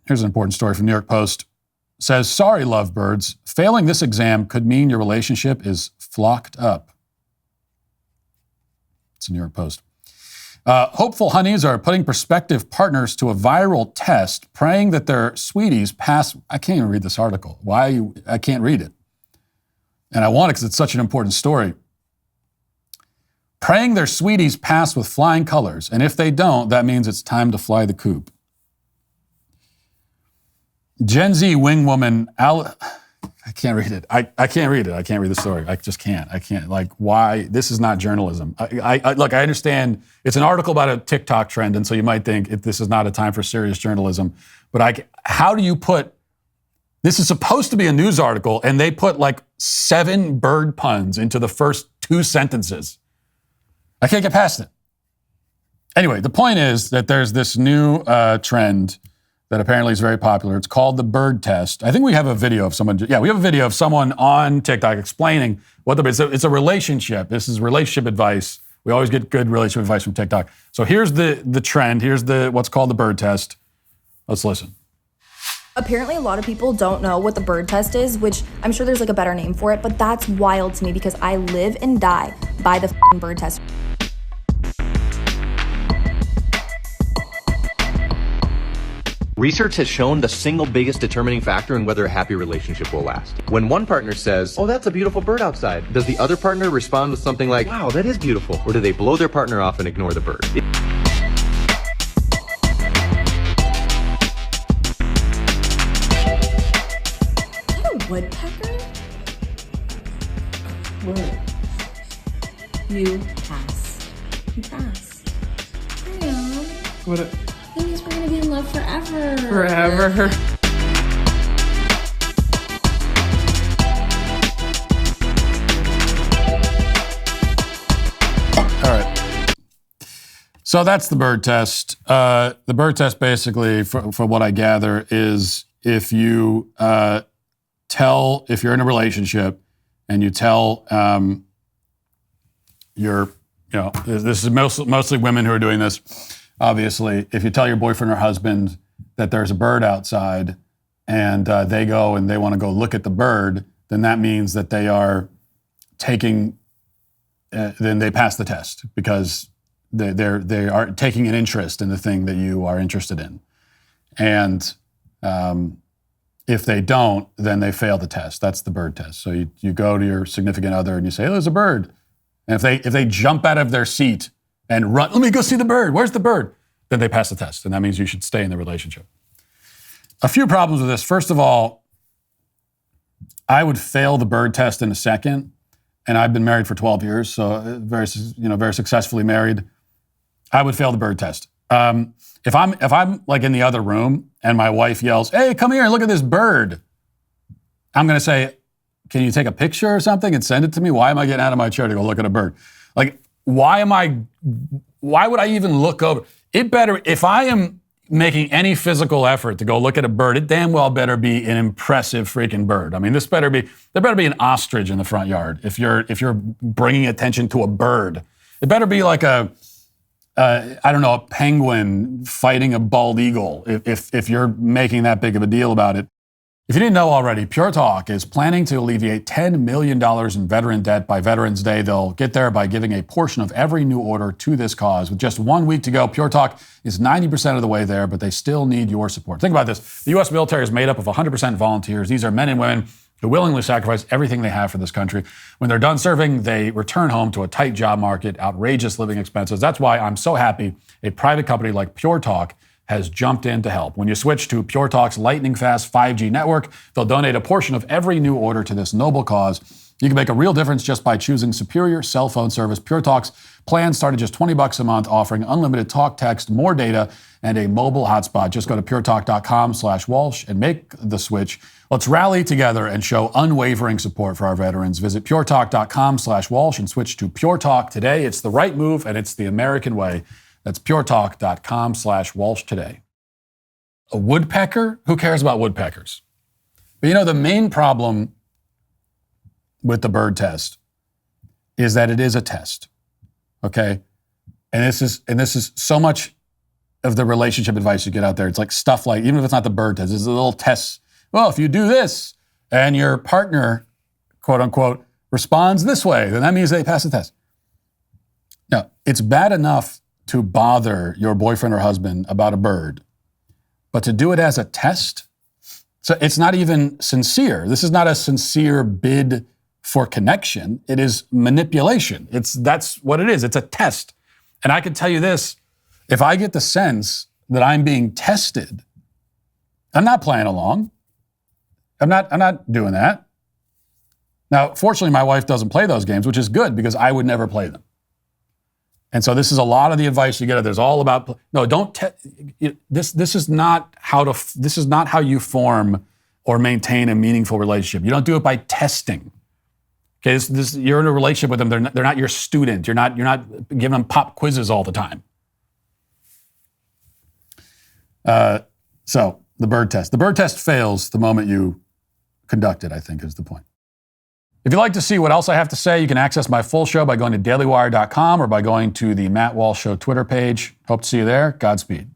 Here's an important story from New York Post. It says, sorry, lovebirds. Failing this exam could mean your relationship is flocked up. It's a New York Post. Hopeful honeys are putting prospective partners to a viral test, praying that their sweeties pass. I can't even read this article. I can't read it. And I want it because it's such an important story. Praying their sweeties pass with flying colors. And if they don't, that means it's time to fly the coop. Gen Z wingwoman, I can't read it. I can't read it. I can't read the story. I just can't. I can't. Like, why? This is not journalism. Look, I understand it's an article about a TikTok trend, and so you might think this is not a time for serious journalism. But how do you put, this is supposed to be a news article, and they put like 7 bird puns into the first 2 sentences. I can't get past it. Anyway, the point is that there's this new trend that apparently is very popular. It's called the bird test. I think we have a video of someone. Yeah, we have a video of someone on TikTok explaining what it's a relationship. This is relationship advice. We always get good relationship advice from TikTok. So here's the trend. Here's what's called the bird test. Let's listen. Apparently, a lot of people don't know what the bird test is, which I'm sure there's like a better name for it, but that's wild to me because I live and die by the bird test. Research has shown the single biggest determining factor in whether a happy relationship will last. When one partner says, "Oh, that's a beautiful bird outside," does the other partner respond with something like, "Wow, that is beautiful," or do they blow their partner off and ignore the bird? Is that a woodpecker? Word. You pass. You pass. Damn. What a... That means we're gonna be in love forever. Forever. All right. So that's the bird test. The bird test basically, from what I gather, is if you if you're in a relationship and you tell this is mostly women who are doing this. Obviously, if you tell your boyfriend or husband that there's a bird outside and they go and they want to go look at the bird, then that means that they are then they pass the test because they are taking an interest in the thing that you are interested in. And if they don't, then they fail the test. That's the bird test. So you go to your significant other and you say, "Oh, there's a bird." And if they jump out of their seat and run, "Let me go see the bird. Where's the bird?" Then they pass the test, and that means you should stay in the relationship. A few problems with this. First of all, I would fail the bird test in a second, and I've been married for 12 years, so very successfully married. I would fail the bird test. If I'm like in the other room and my wife yells, "Hey, come here and look at this bird," I'm going to say, "Can you take a picture or something and send it to me? Why am I getting out of my chair to go look at a bird?" Like, why would I even look over? If I am making any physical effort to go look at a bird, it damn well better be an impressive freaking bird. I mean, there better be an ostrich in the front yard if you're bringing attention to a bird. It better be like a penguin fighting a bald eagle if you're making that big of a deal about it. If you didn't know already, Pure Talk is planning to alleviate $10 million in veteran debt by Veterans Day. They'll get there by giving a portion of every new order to this cause. With just 1 week to go, Pure Talk is 90% of the way there, but they still need your support. Think about this. The U.S. military is made up of 100% volunteers. These are men and women who willingly sacrifice everything they have for this country. When they're done serving, they return home to a tight job market, outrageous living expenses. That's why I'm so happy a private company like Pure Talk has jumped in to help. When you switch to Pure Talk's lightning-fast 5G network, they'll donate a portion of every new order to this noble cause. You can make a real difference just by choosing superior cell phone service. Pure Talk's plans start at just $20 a month, offering unlimited talk, text, more data, and a mobile hotspot. Just go to puretalk.com/Walsh and make the switch. Let's rally together and show unwavering support for our veterans. Visit puretalk.com/Walsh and switch to Pure Talk today. It's the right move, and it's the American way. That's puretalk.com/Walsh today. A woodpecker? Who cares about woodpeckers? But the main problem with the bird test is that it is a test. Okay? And this is so much of the relationship advice you get out there. It's like stuff like, even if it's not the bird test, it's a little test. Well, if you do this and your partner, quote unquote, responds this way, then that means they pass the test. Now, it's bad enough to bother your boyfriend or husband about a bird, but to do it as a test? So it's not even sincere. This is not a sincere bid for connection. It is manipulation. That's what it is. It's a test. And I can tell you this, if I get the sense that I'm being tested, I'm not playing along. I'm not doing that. Now, fortunately, my wife doesn't play those games, which is good because I would never play them. And so this is a lot of the advice you get. There's all about, no, don't, this is not how you form or maintain a meaningful relationship. You don't do it by testing. Okay, you're in a relationship with them. They're not your student. You're not giving them pop quizzes all the time. So the bird test. The bird test fails the moment you conduct it, I think is the point. If you'd like to see what else I have to say, you can access my full show by going to dailywire.com or by going to the Matt Walsh Show Twitter page. Hope to see you there. Godspeed.